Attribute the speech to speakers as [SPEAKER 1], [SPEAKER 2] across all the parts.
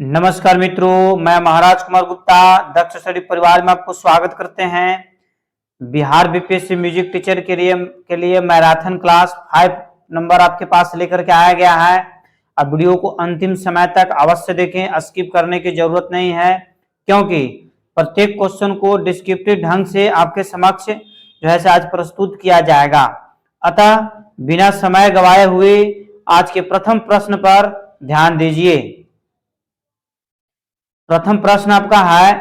[SPEAKER 1] नमस्कार मित्रों, मैं महाराज कुमार गुप्ता दक्ष स्टडी परिवार में आपको स्वागत करते हैं। बिहार बीपीएससी म्यूजिक टीचर के लिए मैराथन क्लास 5 नंबर आपके पास लेकर के आया गया है। अब वीडियो को अंतिम समय तक अवश्य देखें, स्किप करने की जरूरत नहीं है, क्योंकि प्रत्येक क्वेश्चन को डिस्क्रिप्टिव ढंग से आपके समक्ष जो है आज प्रस्तुत किया जाएगा। अतः बिना समय गवाए हुए आज के प्रथम प्रश्न पर ध्यान दीजिए। प्रथम प्रश्न आपका है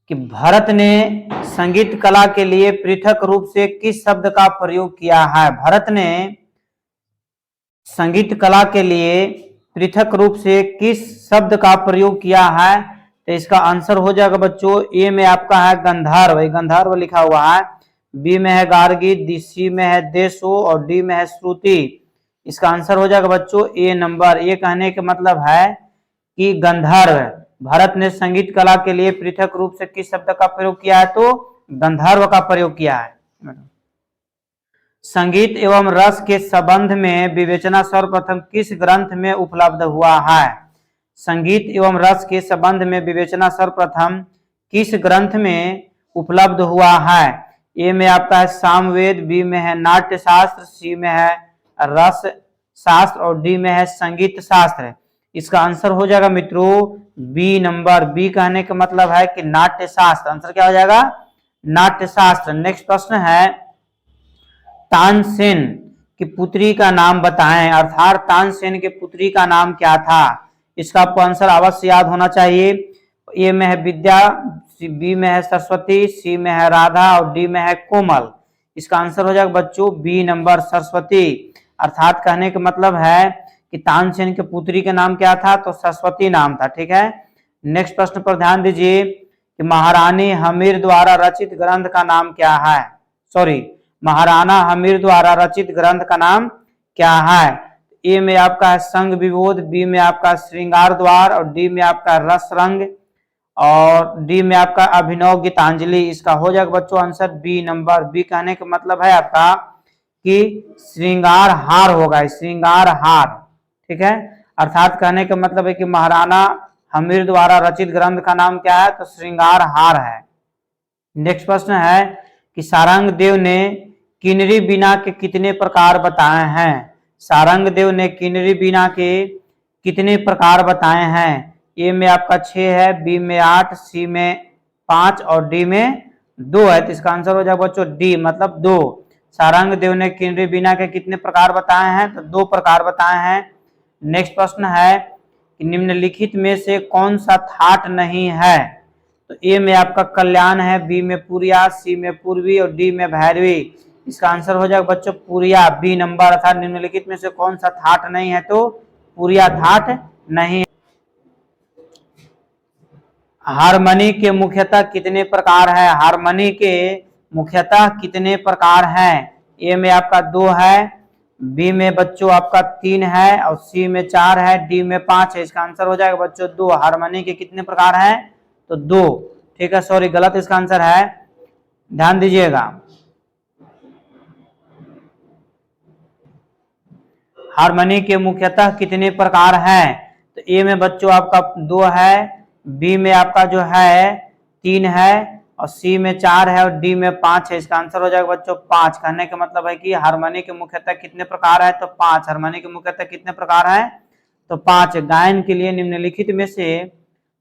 [SPEAKER 1] कि भरत ने संगीत कला के लिए पृथक रूप से किस शब्द का प्रयोग किया है। भरत ने संगीत कला के लिए पृथक रूप से किस शब्द का प्रयोग किया है, तो इसका आंसर हो जाएगा बच्चों, ए में आपका है गंधर्व, गंधर्व लिखा हुआ है। बी में है गार्गी, सी में है देशो और डी में है श्रुति। इसका आंसर हो जाएगा बच्चों ए नंबर। ये कहने का मतलब है कि गंधर्व, भरत ने संगीत कला के लिए पृथक रूप से किस शब्द का प्रयोग किया है, तो गंधर्व का प्रयोग किया है। संगीत एवं रस के संबंध में विवेचना सर्वप्रथम किस ग्रंथ में उपलब्ध हुआ है। संगीत एवं रस के संबंध में विवेचना सर्वप्रथम किस ग्रंथ में उपलब्ध हुआ है। ए में आपका है सामवेद, बी में है नाट्य शास्त्र, सी में है रस शास्त्र और डी में है संगीत शास्त्र। इसका आंसर हो जाएगा मित्रों बी नंबर। बी कहने का मतलब है कि नाट्य शास्त्र। आंसर क्या हो जाएगा, नाट्य शास्त्र। नेक्स्ट प्रश्न है तानसेन की पुत्री का नाम बताएं, अर्थात तानसेन के पुत्री का नाम क्या था। इसका आपको आंसर अवश्य याद होना चाहिए। ए में है विद्या, बी में है सरस्वती, सी में है राधा और डी में है कोमल। इसका आंसर हो जाएगा बच्चों बी नंबर सरस्वती। अर्थात कहने का मतलब है कि तानसेन के पुत्री का नाम क्या था, तो सरस्वती नाम था। ठीक है। नेक्स्ट प्रश्न पर ध्यान दीजिए कि महारानी हमीर द्वारा रचित ग्रंथ का नाम क्या है। महाराणा हमीर द्वारा रचित ग्रंथ का नाम क्या है। ए में आपका है संग विबोध, बी में आपका श्रृंगार द्वार और डी में आपका रस रंग और डी में आपका अभिनव गीतांजलि। इसका हो जाएगा बच्चों आंसर बी नंबर। बी कहने का मतलब है आपका कि श्रृंगार हार होगा, श्रृंगार हार। ठीक है। अर्थात कहने का मतलब है कि महाराणा हमीर द्वारा रचित ग्रंथ का नाम क्या है, तो श्रृंगार हार है। नेक्स्ट प्रश्न है कि सारंग देव ने किन्नरी बीना के कितने प्रकार बताए हैं। सारंग देव ने किन्नरी बीना के कितने प्रकार बताए हैं। ए में आपका 6 है, बी में 8, सी में 5 और डी में 2 है। तो इसका आंसर हो जाएगा बच्चों डी मतलब 2। सारंग देव ने किन्नरी बीना के कितने प्रकार बताए हैं, तो 2 प्रकार बताए हैं। नेक्स्ट प्रश्न है कि निम्नलिखित में से कौन सा थाट नहीं है। तो ए में आपका कल्याण है, बी में पुरिया, सी में पूर्वी और डी में भैरवी। इसका आंसर हो जाएगा बच्चों पुरिया बी नंबर। अर्थात निम्नलिखित में से कौन सा थाट नहीं है, तो पुरिया थाट नहीं। हारमनी के मुख्यतः कितने प्रकार है। हारमनी के मुख्यतः कितने प्रकार हैं। ए में आपका 2 है, बी में बच्चों आपका 3 है और सी में 4 है, डी में 5 है। इसका आंसर हो जाएगा बच्चों 2। हारमोनी के कितने प्रकार हैं, तो 2। ठीक है, सॉरी गलत इसका आंसर है, ध्यान दीजिएगा। हारमोनी के मुख्यतः कितने प्रकार हैं, तो ए में बच्चों आपका 2 है, बी में आपका जो है 3 है और सी में 4 है और डी में 5 है। इसका आंसर हो जाएगा बच्चों 5। कहने का मतलब है कि हारमोनी के मुख्यतः कितने प्रकार है, तो 5। हारमोनी के मुख्यतः कितने प्रकार है, तो 5। गायन के लिए निम्नलिखित में से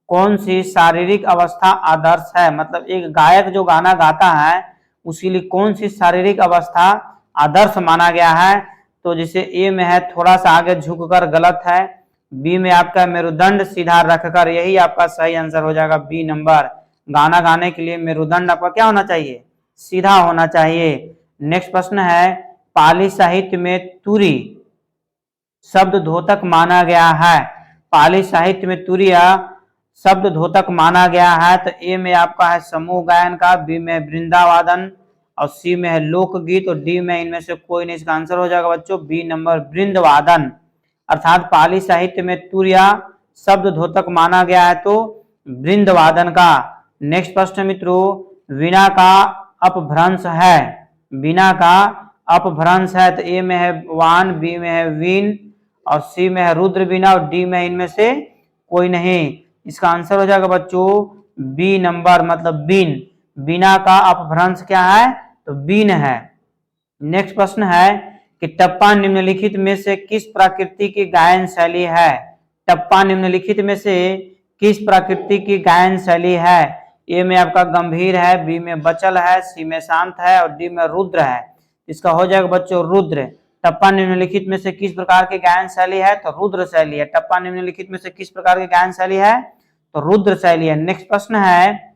[SPEAKER 1] कौन सी शारीरिक अवस्था आदर्श है। मतलब एक गायक जो गाना गाता है उसी लिए कौन सी शारीरिक अवस्था आदर्श माना गया है। तो जैसे ए में है थोड़ा सा आगे झुककर, गलत है। बी में आपका मेरुदंड सीधा रखकर, यही आपका सही आंसर हो जाएगा बी नंबर। गाना गाने के लिए मेरुदंड आपका क्या होना चाहिए, सीधा होना चाहिए। नेक्स्ट प्रश्न है पाली साहित्य में तुरी शब्द धोतक माना गया है। पाली साहित्य में तुरिया शब्द धोतक माना गया है। तो ए में आपका है समूह गायन का, बी में वृंदावादन और सी में है लोकगीत और डी में इनमें से कोई नहीं। इसका आंसर हो जाएगा बच्चों बी नंबर वृंदवादन। अर्थात पाली साहित्य में तुरिया शब्द धोतक माना गया है, तो वृंदवादन का। नेक्स्ट प्रश्न मित्रों वीणा का अपभ्रंश है। वीणा का अपभ्रंश है, तो ए में है वान, बी में है वीन और सी में है रुद्र वीणा और डी में इनमें से कोई नहीं। इसका आंसर हो जाएगा बच्चों बी नंबर, मतलब बीन। बीना का अपभ्रंश क्या है? तो बीन है। नेक्स्ट प्रश्न है कि टप्पा निम्नलिखित में से किस प्रकृति की गायन शैली है? टप्पा निम्नलिखित में से किस प्रकृति की गायन शैली है? ए में आपका गंभीर है, बी में बचल है, सी में शांत है और डी में रुद्र है। इसका हो जाएगा बच्चों रुद्र। टप्पा निम्नलिखित में से किस प्रकार की गायन शैली है? तो रुद्र शैली है। टप्पा निम्नलिखित में से किस प्रकार की गायन शैली है? तो रुद्र शैली है। नेक्स्ट प्रश्न है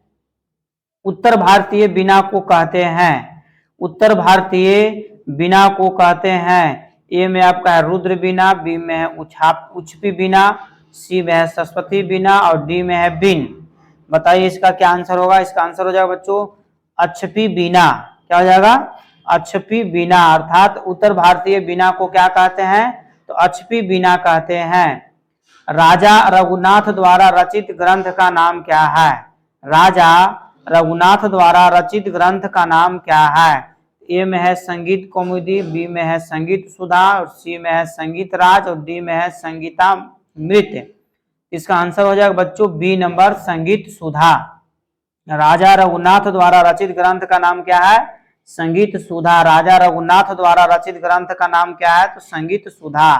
[SPEAKER 1] उत्तर भारतीय बीना को कहते हैं। उत्तर भारतीय बीना को कहते हैं। ए में आपका है रुद्र बीना, बी में है उच्छपी बीना, सी में है सरस्वती बीना और डी में है बीन। बताइए इसका क्या आंसर होगा? इसका आंसर हो जाएगा बच्चों अच्छपी बीना। क्या हो जाएगा? अच्छपी बीना। अर्थात उत्तर भारतीय बीना को क्या कहते हैं? तो अच्छपी बीना कहते हैं। राजा रघुनाथ द्वारा रचित ग्रंथ का नाम क्या है? राजा रघुनाथ द्वारा रचित ग्रंथ का नाम क्या है? ए में है संगीत कौमुदी, बी में है संगीत सुधा और सी में है संगीत राज और डी में है संगीतामृत। इसका आंसर हो जाएगा बच्चों बी नंबर संगीत सुधा। राजा रघुनाथ द्वारा रचित ग्रंथ का नाम क्या है? संगीत सुधा। राजा रघुनाथ द्वारा रचित ग्रंथ का नाम क्या है? तो संगीत सुधा।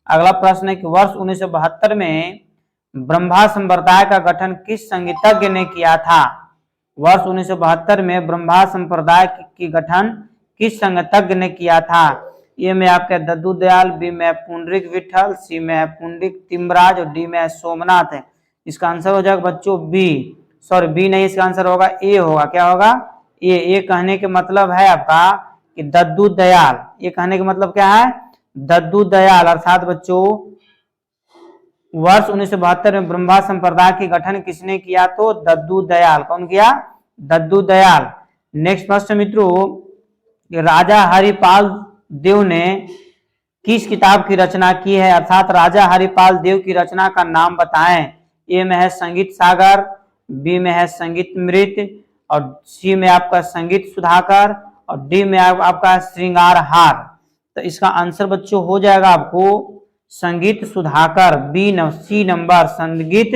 [SPEAKER 1] अगला प्रश्न है कि वर्ष 1972 में ब्रह्मा संप्रदाय का गठन किस संगीतज्ञ ने किया था? वर्ष 1972 में ब्रह्मा संप्रदाय की गठन किस संगीतज्ञ ने किया था? ए में आपके दद्दू दयाल, बी में पुंडरीक विठल, सी में पुंडरीक तिम्बराज और डी में सोमनाथ है। इसका आंसर हो जाएगा बच्चों बी, सॉरी बी नहीं, इसका आंसर होगा ए होगा। क्या होगा? ए कहने के मतलब है आपका कि दद्दू दयाल। ये कहने का मतलब क्या है? दद्दू दयाल। अर्थात बच्चों वर्ष 1972 में ब्रह्मा संप्रदाय की गठन किसने किया? तो दद्दू दयाल। कौन किया? दद्दू दयाल। नेक्स्ट प्रश्न मित्रों राजा हरिपाल देव ने किस किताब की रचना की है? अर्थात राजा हरिपाल देव की रचना का नाम बताएं। ए में है संगीत सागर, बी में है संगीत मृत और सी में आपका संगीत सुधाकर और डी में आपका श्रृंगार हार। तो इसका आंसर बच्चों हो जाएगा आपको संगीत सुधाकर, सी नंबर संगीत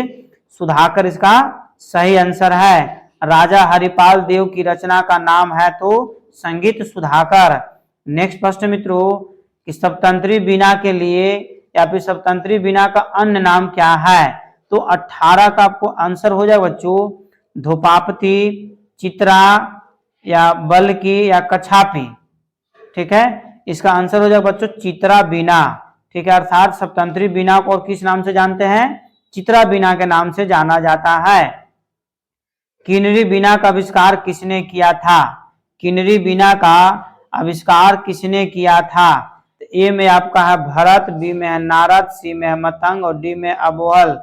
[SPEAKER 1] सुधाकर इसका सही आंसर है। राजा हरिपाल देव की रचना का नाम है तो संगीत सुधाकर। नेक्स्ट प्रश्न मित्रों कि सप्तंत्री बीना के लिए या फिर सप्तंत्री बीना का अन्य नाम क्या है? तो 18 का आपको आंसर हो जाएगा बच्चों धोपापती, चित्रा या बल्कि या कछापी। ठीक है, इसका आंसर हो जाएगा बच्चों चित्रा बीना। ठीक है, अर्थात सप्तंत्री बीना को और किस नाम से जानते हैं? चित्रा बीना के नाम से जाना जाता है। किन्नरी बीना का आविष्कार किसने किया था? किन्नरी बीना का आविष्कार किसने किया था? तो ए में आपका है भरत, बी में है नारद, सी में है मतंग और डी में अबोहल।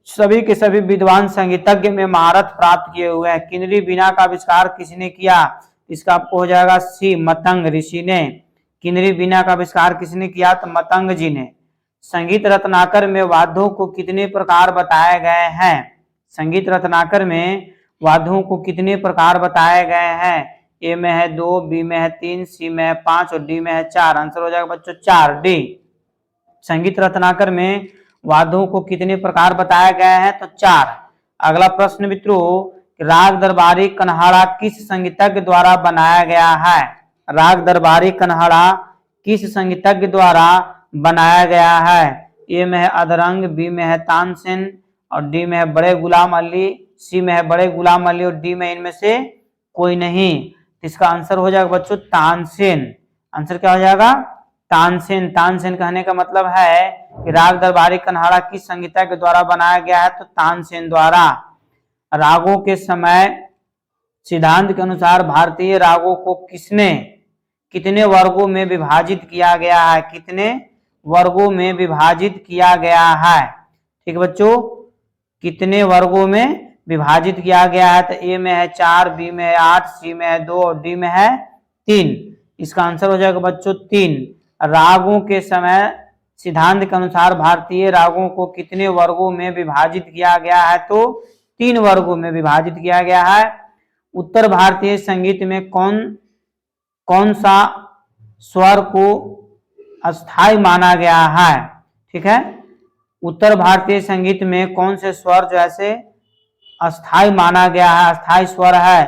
[SPEAKER 1] सभी के सभी विद्वान संगीतज्ञ में महारत प्राप्त किए हुए हैं। किन्नरी बीना का आविष्कार किसने किया? इसका आपको हो जाएगा सी मतंग ऋषि ने। किन्नरी बीना का आविष्कार किसने किया? तो मतंग जी ने। संगीत रत्नाकर में वाद्यों को कितने प्रकार बताए गए हैं? संगीत रत्नाकर में वाद्यों को कितने प्रकार बताए गए हैं? ए में है 2, बी में है 3, सी में है 5 और डी में है 4। आंसर हो जाएगा बच्चों 4 डी। संगीत रत्नाकर में वाद्यों को कितने प्रकार बताए गए हैं? तो 4। अगला प्रश्न मित्रों राग दरबारी कन्हाड़ा किस संगीतज्ञ द्वारा बनाया गया है? राग दरबारी कन्हाड़ा किस संगीतज्ञ द्वारा बनाया गया है? ए में है अदरंग, बी में है तानसेन और डी में है बड़े गुलाम अली, सी में है बड़े गुलाम अली और डी में इनमें से कोई नहीं। इसका आंसर हो जाएगा बच्चों तानसेन। आंसर क्या हो जाएगा? तानसेन। तानसेन कहने का मतलब है कि राग दरबारी कन्हाड़ा किस संगीतज्ञ द्वारा बनाया गया है? तो तानसेन द्वारा। रागों के समय सिद्धांत के अनुसार भारतीय रागों को कितने वर्गों में विभाजित किया गया है? कितने वर्गों में विभाजित किया गया है? ठीक है बच्चों, कितने वर्गों में विभाजित किया गया है? तो ए में है 4, बी में है 8, सी में है 2 और डी में है 3। इसका आंसर हो जाएगा बच्चों 3। रागों के समय सिद्धांत के अनुसार भारतीय रागों को कितने वर्गों में विभाजित किया गया है? तो 3 वर्गों में विभाजित किया गया है। उत्तर भारतीय संगीत में कौन सा स्वर को अस्थाई माना गया है? ठीक है, उत्तर भारतीय संगीत में कौन से स्वर जो ऐसे अस्थाई माना गया है, अस्थाई स्वर है?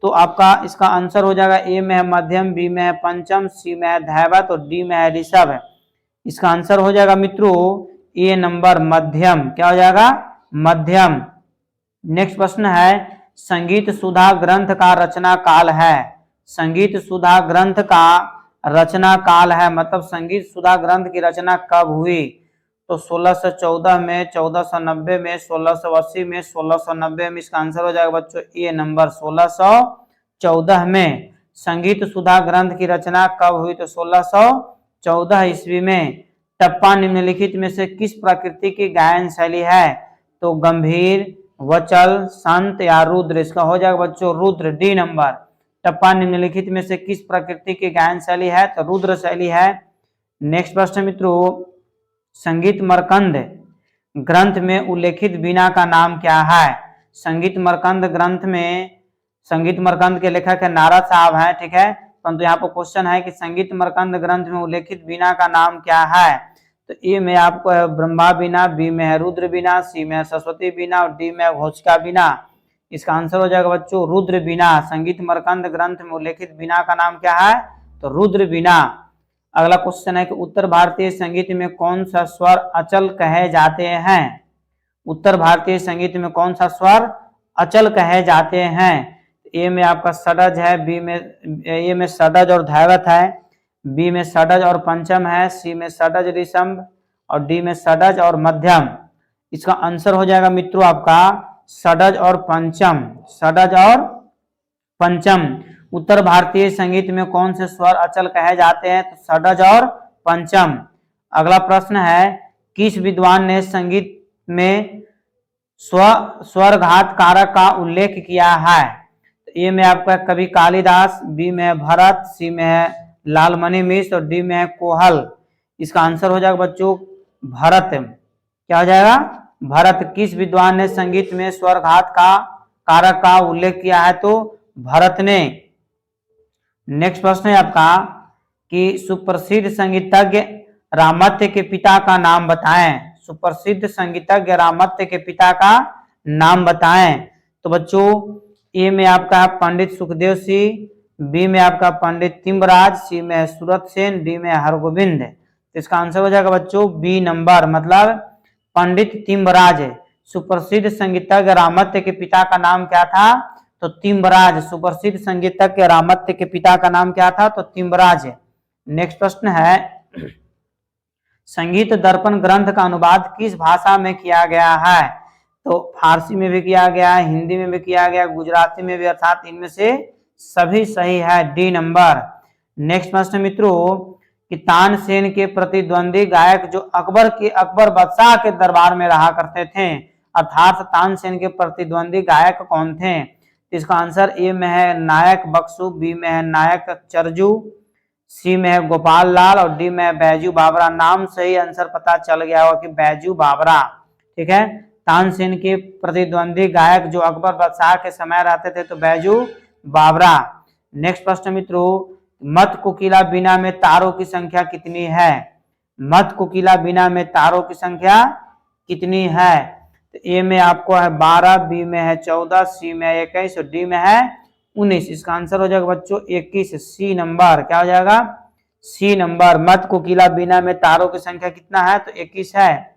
[SPEAKER 1] तो आपका इसका आंसर हो जाएगा ए में है मध्यम, बी में है पंचम, सी में है धैवत और डी में है ऋषभ है। इसका आंसर हो जाएगा मित्रों ए नंबर मध्यम। क्या हो जाएगा? मध्यम। नेक्स्ट प्रश्न है संगीत सुधा ग्रंथ का रचना काल है। संगीत सुधा ग्रंथ का रचना काल है, मतलब संगीत सुधा ग्रंथ की रचना कब हुई? तो 1614 में, 1490 में, 1680 में, 1690 में। इसका आंसर हो जाएगा बच्चों ए नंबर 1614 में। संगीत सुधा ग्रंथ की रचना कब हुई? तो 1614 ईस्वी में। टप्पा निम्नलिखित में से किस प्रकृति की गायन शैली है? तो गंभीर, वचल, संत या रुद्र? इसका हो जाएगा बच्चों रुद्र, डी नंबर। टप्पा निम्नलिखित में से किस प्रकृति की गायन शैली है? तो रुद्र शैली है। नेक्स्ट प्रश्न मित्रों, संगीत मरकंद ग्रंथ में उल्लेखित बीना का नाम क्या है? संगीत मरकंद ग्रंथ में, संगीत मरकंद के लेखक है नारद साहब हैं, ठीक है। परंतु यहाँ पर क्वेश्चन है कि संगीत मरकंद ग्रंथ में उल्लेखित बीना का नाम क्या है? तो ए में आपको है ब्रह्मा बीना, बी में है रुद्र बीना, सी में है सरस्वती बीना और डी में है घोषका बीना। इसका आंसर हो जाएगा बच्चों रुद्र बीना। संगीत मरकंद ग्रंथ में उल्लेखित बीना का नाम क्या है? तो रुद्र बीना। अगला क्वेश्चन है कि उत्तर भारतीय संगीत में कौन सा स्वर अचल कहे जाते हैं? उत्तर भारतीय संगीत में कौन सा स्वर अचल कहे जाते हैं? ए में आपका षडज है, बी में, ए में षडज और धैवत है, बी में षडज और पंचम है, सी में षडज ऋषभ और डी में षडज और मध्यम। इसका आंसर हो जाएगा मित्रों आपका षडज और पंचम, षडज और पंचम। उत्तर भारतीय संगीत में कौन से स्वर अचल कहे जाते हैं? तो षडज और पंचम। अगला प्रश्न है किस विद्वान ने संगीत में स्वरघात कारक का उल्लेख किया है? ए में आपका कवि कालिदास, बी में है भरत, सी में है लालमणि मिश्र और डी में है कोहल। इसका आंसर हो जाएगा बच्चों भरत। क्या हो जाएगा? भरत। किस विद्वान ने संगीत में स्वरघात का कारक का उल्लेख किया है? तो भरत ने। नेक्स्ट प्रश्न है आपका कि सुप्रसिद्ध संगीतज्ञ रामत्य के पिता का नाम बताएं। सुप्रसिद्ध संगीतज्ञ रामत्य के पिता का नाम बताएं। तो बच्चों ए में आपका पंडित सुखदेव सिंह, बी में आपका पंडित तिम्बराज, सी में सूरत सेन, डी में हरगोविंद। तो इसका आंसर हो जाएगा बच्चों बी नंबर, मतलब पंडित तिम्बराज। सुप्रसिद्ध संगीतज्ञ रामत्य के पिता का नाम क्या था? तो तिम्बराज। सुप्रसिद्ध संगीतज्ञ रामत्य के पिता का नाम क्या था? तो तिम्बराज। नेक्स्ट प्रश्न है संगीत दर्पण ग्रंथ का अनुवाद किस भाषा में किया गया है? तो फारसी में भी किया गया है, हिंदी में भी किया गया, गुजराती में भी, अर्थात इनमें से सभी सही है, डी नंबर। नेक्स्ट प्रश्न मित्रों कि तानसेन के प्रतिद्वंदी गायक जो अकबर बादशाह के दरबार में रहा करते थे, अर्थात तानसेन के प्रतिद्वंदी गायक कौन थे? इसका आंसर ए में है नायक बक्सु, बी में है नायक चरजू, सी में है गोपाल लाल और डी में है बैजू बावरा। नाम से ही आंसर पता चल गया होगा कि बैजू बावरा, ठीक है। तानसेन के प्रतिद्वंदी गायक जो अकबर बादशाह के समय रहते थे तो बैजू बावरा। नेक्स्ट प्रश्न मित्रों मत कोकिला बीना में तारों की संख्या कितनी है? मत कोकिला बीना में तारों की संख्या कितनी है? तो ए में आपको है 12, बी में है 14, सी में है 21 और डी में है 19। इसका आंसर हो जाएगा बच्चों 21, सी नंबर। क्या हो जाएगा? C number. मत कोकिला बीना में तारों की संख्या कितना है? तो 21 है।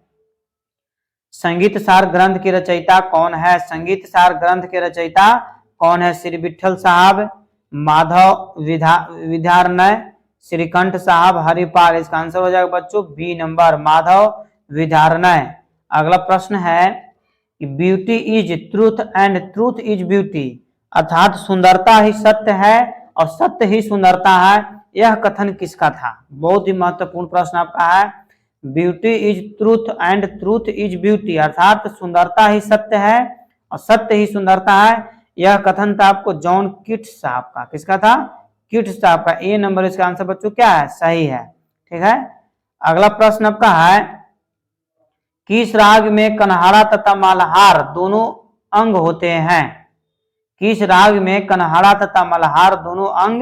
[SPEAKER 1] संगीत सार ग्रंथ के रचयिता कौन है? संगीत सार ग्रंथ के रचयिता कौन है? श्री विठल साहब, माधव विद्यारण्य, श्रीकंठ साहब, हरिपाल। इसका आंसर हो जाएगा बच्चों बी नंबर, माधव विद्यारण्य। अगला प्रश्न है कि beauty is truth and truth is beauty, अर्थात सुंदरता ही सत्य है और सत्य ही सुंदरता है, यह कथन किसका था? बहुत ही महत्वपूर्ण प्रश्न आपका है। Beauty is truth and truth is beauty, अर्थात सुंदरता ही सत्य है और सत्य ही सुंदरता है, यह कथन था आपको जॉन कीट्स साहब का। किसका था? कीट्स साहब का। ए नंबर इसका आंसर बच्चों क्या है? सही है, ठीक है। अगला प्रश्न आपका है किस राग में कन्हाड़ा तथा मल्हार दोनों अंग होते हैं? किस राग में कन्हाड़ा तथा मल्हार दोनों अंग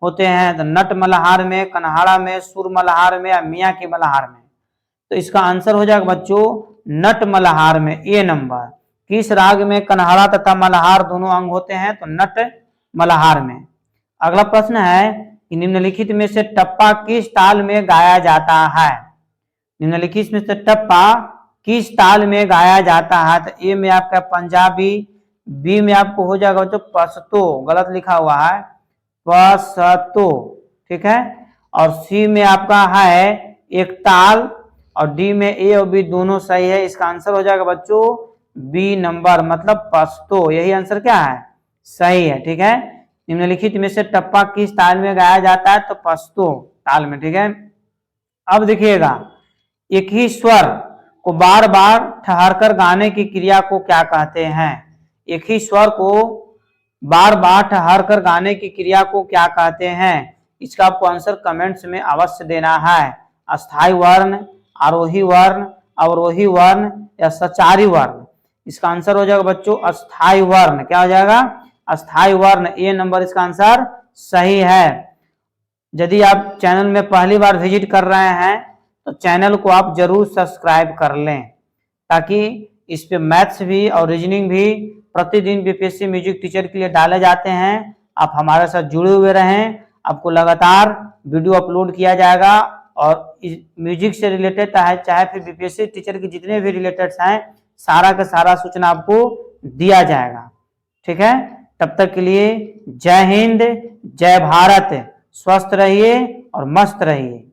[SPEAKER 1] होते हैं? तो नट मल्हार में, कन्हाड़ा में, सुर मल्हार में या मियाँ की मल्हार में? तो इसका आंसर हो जाएगा बच्चों नट मल्हार में, ए नंबर। किस राग में कन्हाड़ा तथा मल्हार दोनों अंग होते हैं? तो नट मल्हार में। अगला प्रश्न है कि निम्नलिखित में से टप्पा किस ताल में गाया जाता है? निम्नलिखित में से टप्पा किस ताल में गाया जाता है? तो ए में आपका पंजाबी, बी में आपको हो जाएगा बच्चों पश्तो, गलत लिखा हुआ है पश्तो, ठीक है। और सी में आपका है एक ताल, और डी में ए और बी दोनों सही है। इसका आंसर हो जाएगा बच्चों बी नंबर, मतलब पश्तो। यही आंसर क्या है? सही है, ठीक है। निम्नलिखित में से टप्पा किस ताल में गाया जाता है? तो पश्तो ताल में, ठीक है। अब देखिएगा, एक ही स्वर को बार बार ठहरकर गाने की क्रिया को क्या कहते हैं? एक ही स्वर को बार बार ठहरकर गाने की क्रिया को क्या कहते हैं? इसका आपको आंसर कमेंट्स में अवश्य देना है। अस्थाई वर्ण, आरोही वर्ण, अवरोही वर्ण या सचारी वर्ण? इसका आंसर हो जाएगा बच्चों अस्थाई वर्ण। क्या हो जाएगा? अस्थाई वर्ण, ए नंबर इसका आंसर सही है। यदि आप चैनल में पहली बार विजिट कर रहे हैं तो चैनल को आप जरूर सब्सक्राइब कर लें, ताकि इस पे मैथ्स भी और रीजनिंग भी प्रतिदिन बीपीएससी म्यूजिक टीचर के लिए डाले जाते हैं। आप हमारे साथ जुड़े हुए रहें, आपको लगातार वीडियो अपलोड किया जाएगा, और इस म्यूजिक से रिलेटेड चाहे फिर बीपीएससी टीचर के जितने भी रिलेटेड हैं, सारा का सारा सूचना आपको दिया जाएगा, ठीक है। तब तक के लिए जय हिंद, जय भारत, स्वस्थ रहिए और मस्त रहिए।